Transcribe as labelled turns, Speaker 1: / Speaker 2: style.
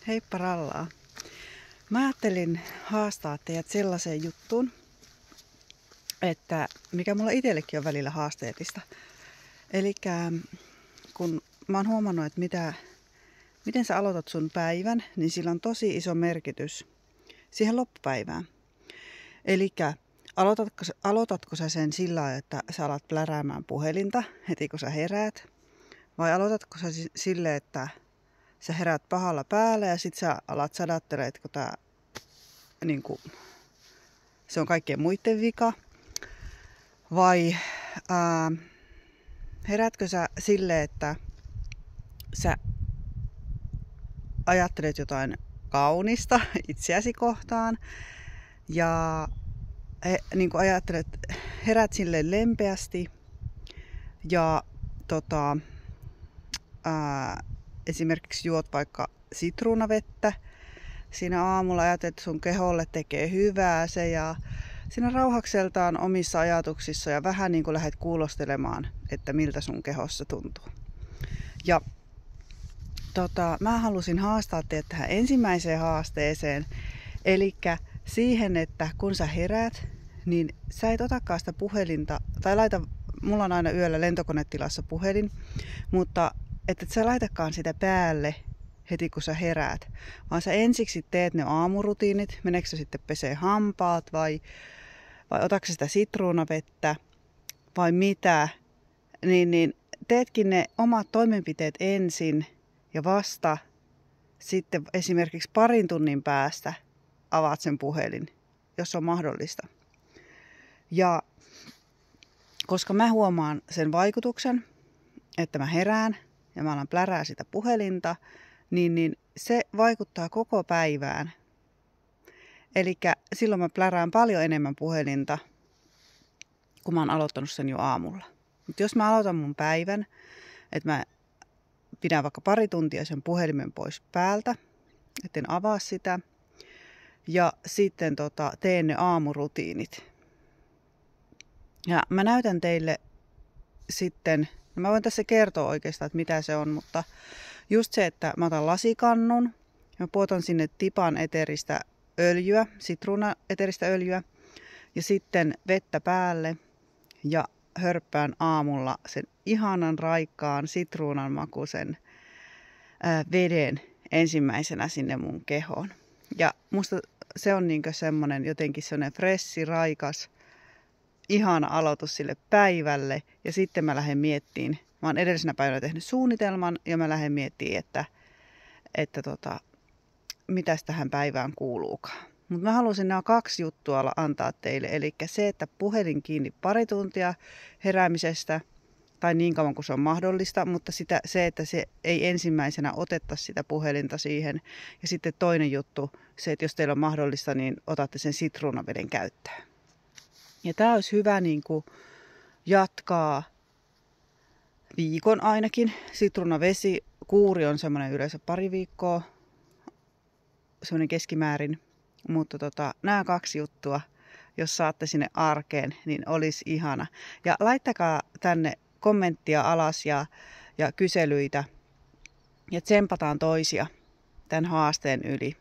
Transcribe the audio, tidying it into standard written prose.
Speaker 1: Heippa rallaa. Mä ajattelin haastaa teidät sellaiseen juttuun, että mikä mulla itsellekin on välillä haasteellista. Elikkä kun mä oon huomannut, että miten sä aloitat sun päivän, niin sillä on tosi iso merkitys siihen loppupäivään. Elikkä aloitatko sä sen sillä lailla, että sä alat pläräämään puhelinta heti kun sä heräät? Vai aloitatko sä sille, että sä heräät pahalla päällä ja sit sä alat sadattelemaan, että se on kaikkien muiden vika? Vai heräätkö sä sille, että sä ajattelet jotain kaunista itseäsi kohtaan ja herät sille lempeästi ja esimerkiksi juot vaikka sitruunavettä. Siinä aamulla ajattelet, että sun keholle tekee hyvää se ja siinä rauhakseltaan omissa ajatuksissa ja vähän niin kuin lähdet kuulostelemaan, että miltä sun kehossa tuntuu. Ja mä halusin haastaa teidät tähän ensimmäiseen haasteeseen, eli siihen, että kun sä heräät, niin sä et otakaan sitä puhelinta, tai mulla on aina yöllä lentokonetilassa puhelin, mutta et sä laitakaan sitä päälle heti kun sä heräät, vaan sä ensiksi teet ne aamurutiinit, meneekö sä sitten pesee hampaat vai otatko sitä sitruunavettä vai mitä, niin teetkin ne omat toimenpiteet ensin ja vasta sitten esimerkiksi parin tunnin päästä avaat sen puhelin, jos on mahdollista. Ja koska mä huomaan sen vaikutuksen, että mä herään ja mä alan plärää sitä puhelinta, niin se vaikuttaa koko päivään. Eli silloin mä plärään paljon enemmän puhelinta, kun mä oon aloittanut sen jo aamulla. Mutta jos mä aloitan mun päivän, että mä pidän vaikka pari tuntia sen puhelimen pois päältä, etten avaa sitä, ja sitten teen ne aamurutiinit. Ja mä näytän teille sitten, mä voin tässä kertoa oikeastaan, että mitä se on, mutta just se, että mä otan lasikannun, ja mä puotan sinne tipan eteristä öljyä, sitruunaeteristä öljyä, ja sitten vettä päälle, ja hörppään aamulla sen ihanan raikkaan sitruunan makuisen veden ensimmäisenä sinne mun kehoon. Ja musta se on niinku semmonen jotenkin semmonen fressi, raikas, ihana aloitus sille päivälle. Ja sitten mä lähden miettimään, mä oon edellisenä päivänä tehnyt suunnitelman ja mä lähden miettimään, että mitäs tähän päivään kuuluukaan. Mutta mä halusin nämä 2 juttua antaa teille. Eli se, että puhelin kiinni pari tuntia heräämisestä, tai niin kauan kuin se on mahdollista, mutta se, että se ei ensimmäisenä otettaisi sitä puhelinta siihen. Ja sitten toinen juttu, se, että jos teillä on mahdollista, niin otatte sen sitruunaveden käyttöön. Ja tämä olisi hyvä niin kuin jatkaa viikon ainakin. Sitruunavesi, kuuri on semmoinen yleensä 2 viikkoa, semmoinen keskimäärin. Mutta nämä 2 juttua, jos saatte sinne arkeen, niin olisi ihana. Ja laittakaa tänne kommenttia alas ja kyselyitä ja tsempataan toisia tämän haasteen yli.